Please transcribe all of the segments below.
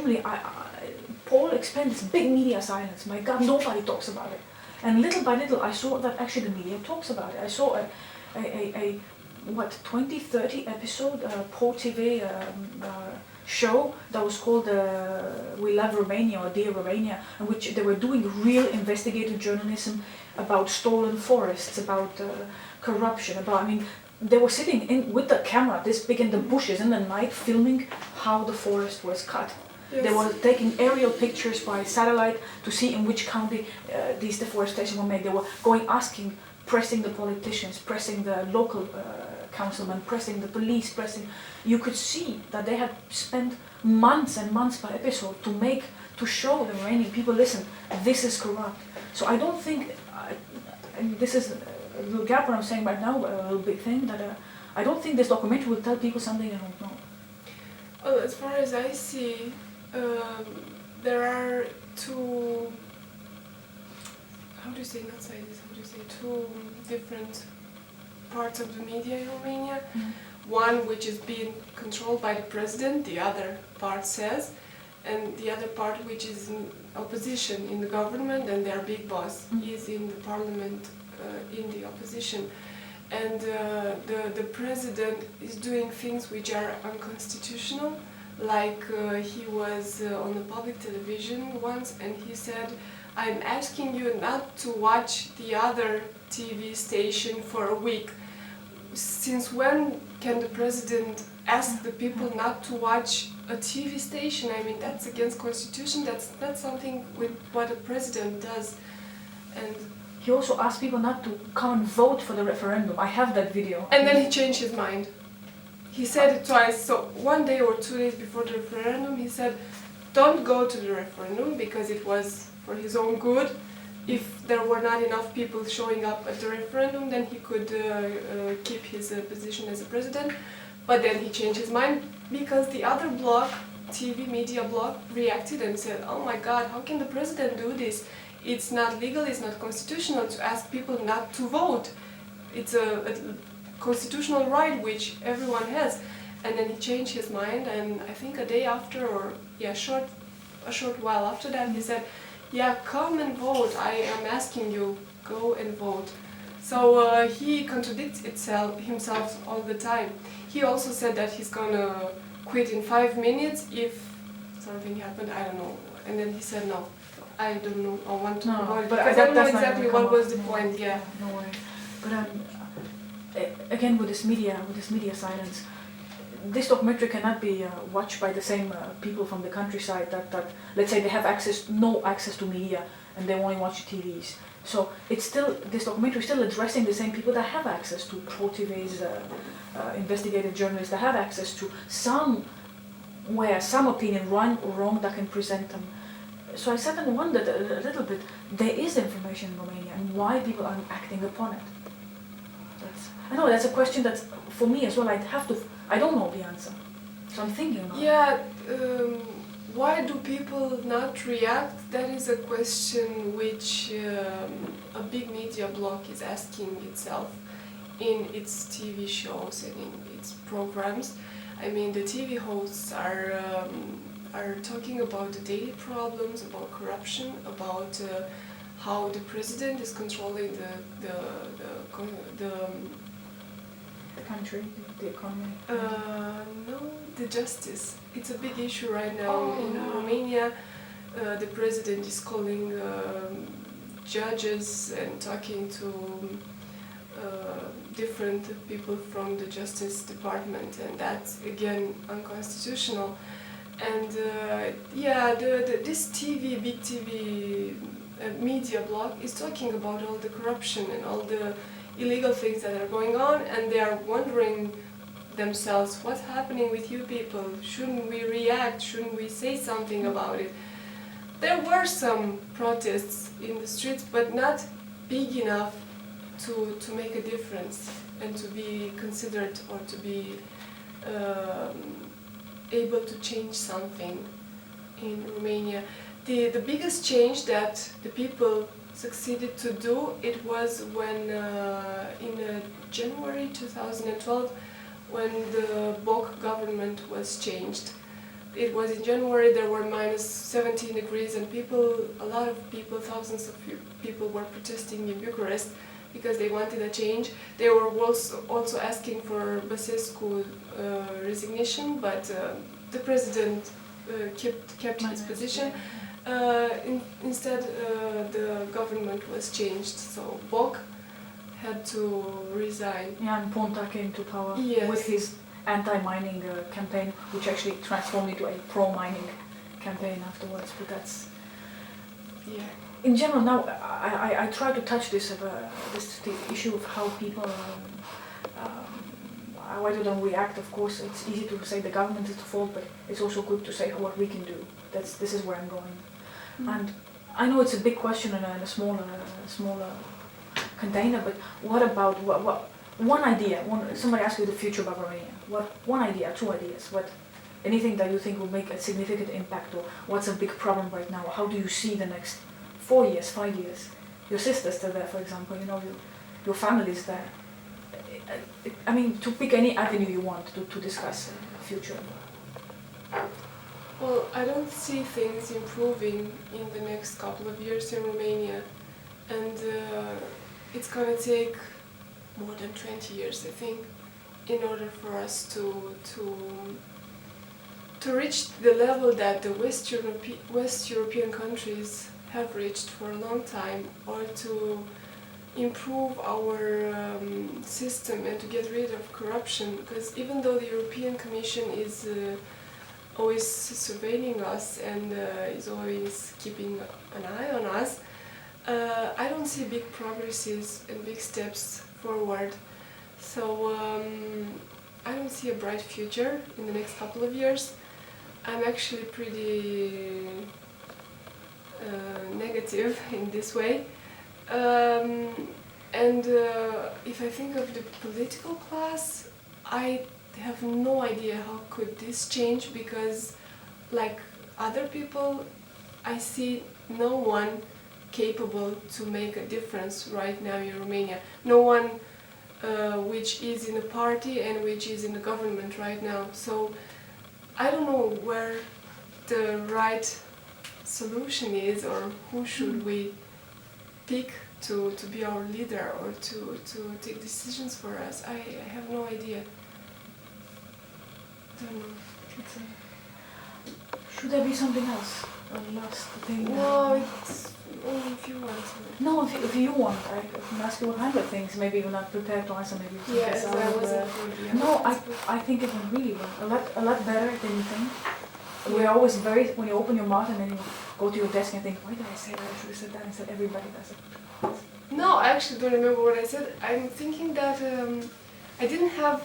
extremely, Paul explained this big media silence. My God, nobody talks about it. And little by little, I saw that actually the media talks about it. I saw a 20, 30 episode Pro TV show that was called We Love Romania or Dear Romania, in which they were doing real investigative journalism about stolen forests, about corruption, they were sitting with the camera this big in the bushes in the night filming how the forest was cut. Yes. They were taking aerial pictures by satellite to see in which county these deforestation were made. They were going asking, pressing the politicians, pressing the local councilmen, pressing the police, you could see that they had spent months and months per episode to show the Romanian people, listen, this is corrupt. So I don't think, and this is a little gap what I'm saying right now, but a little big thing, that I don't think this documentary will tell people something they don't know. Well, as far as I see, there are two, two different parts of the media in Romania. Mm-hmm. One which is being controlled by the president, the other part says, and the other part which is in opposition in the government, and their big boss is in the parliament in the opposition. And the president is doing things which are unconstitutional, like he was on the public television once and he said, I'm asking you not to watch the other TV station for a week. Since when can the president ask the people not to watch a TV station? I mean, that's against constitution, that's not something with what a president does. And he also asked people not to come and vote for the referendum. I have that video. And then he changed his mind. He said it twice, so 1 day or 2 days before the referendum, he said, don't go to the referendum because it was for his own good. If there were not enough people showing up at the referendum, then he could keep his position as a president. But then he changed his mind because the other bloc, TV media bloc, reacted and said, oh my God, how can the president do this? It's not legal, it's not constitutional to ask people not to vote. It's a constitutional right which everyone has. And then he changed his mind, and I think a day after, or a short while after that, he said, yeah, come and vote, I am asking you, go and vote. So he contradicts himself all the time. He also said that he's gonna quit in 5 minutes if something happened, I don't know. And then he said, no, I don't know, I want to about it, because I don't know exactly what was the point, yeah. No way. But again, with this media silence, this documentary cannot be watched by the same people from the countryside that let's say they have no access to media and they only watch TVs. So it's still, this documentary is still addressing the same people that have access to Pro TV's investigative journalists, that have access to some opinion, right or wrong, that can present them. So I sat and wondered a little bit, there is information in Romania and why people aren't acting upon it. I know that's a question that's, for me as well, I don't know the answer. So I'm thinking about it. Why do people not react? That is a question which a big media bloc is asking itself in its TV shows and in its programs. I mean, the TV hosts are talking about the daily problems, about corruption, about how the president is controlling the country, the economy? No, the justice. It's a big issue right now in Romania. The president is calling judges and talking to different people from the Justice Department, and that's again unconstitutional. And this big TV media bloc is talking about all the corruption and all the illegal things that are going on, and they are wondering themselves, what's happening with you people? Shouldn't we react? Shouldn't we say something about it? There were some protests in the streets, but not big enough to make a difference and to be considered or to be able to change something in Romania. The biggest change that the people succeeded to do, it was when in January 2012, when the BOC government was changed. it was in January, there were minus 17 degrees, and a lot of people, thousands of people were protesting in Bucharest because they wanted a change. They were also asking for Băsescu resignation, but the president kept his position. Instead, the government was changed, so Boc had to resign. Yeah, and Ponta came to power Yes. with his anti-mining campaign, which actually transformed into a pro-mining campaign afterwards. But that's, Yeah. in general, now I try to touch this the issue of how people why they don't react. Of course, it's easy to say the government is the fault, but it's also good to say what we can do. This is where I'm going. And I know it's a big question in a smaller container, but what about what one idea? Somebody asks you the future of Romania. What one idea, two ideas? Anything that you think will make a significant impact, or what's a big problem right now? How do you see the next 4 years, 5 years? Your sister's still there, for example. You know, your family's there. I mean, to pick any avenue you want to discuss future. Well, I don't see things improving in the next couple of years in Romania, and it's gonna take more than 20 years, I think, in order for us to reach the level that the West European countries have reached for a long time, or to improve our system and to get rid of corruption. Because even though the European Commission is always surveilling us and is always keeping an eye on us, I don't see big progresses and big steps forward. So I don't see a bright future in the next couple of years. I'm actually pretty negative in this way. If I think of the political class, I have no idea how could this change, because like other people, I see no one capable to make a difference right now in Romania. No one which is in a party and which is in the government right now. So I don't know where the right solution is, or who should we pick to be our leader or to take decisions for us. I have no idea. Don't know. Should there be something else? A last thing? No, it's only if you want to. No, if you want, I can ask you 100 things. Maybe you're not prepared to answer. Maybe you Yes, I wasn't. No, I think it went really well. A lot better than you think. We're always when you open your mouth and then you go to your desk and think, why did I say that? I should have said that. Instead, everybody does it. No, I actually don't remember what I said. I'm thinking that I didn't have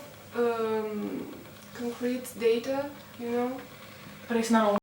concrete data, you know. But it's not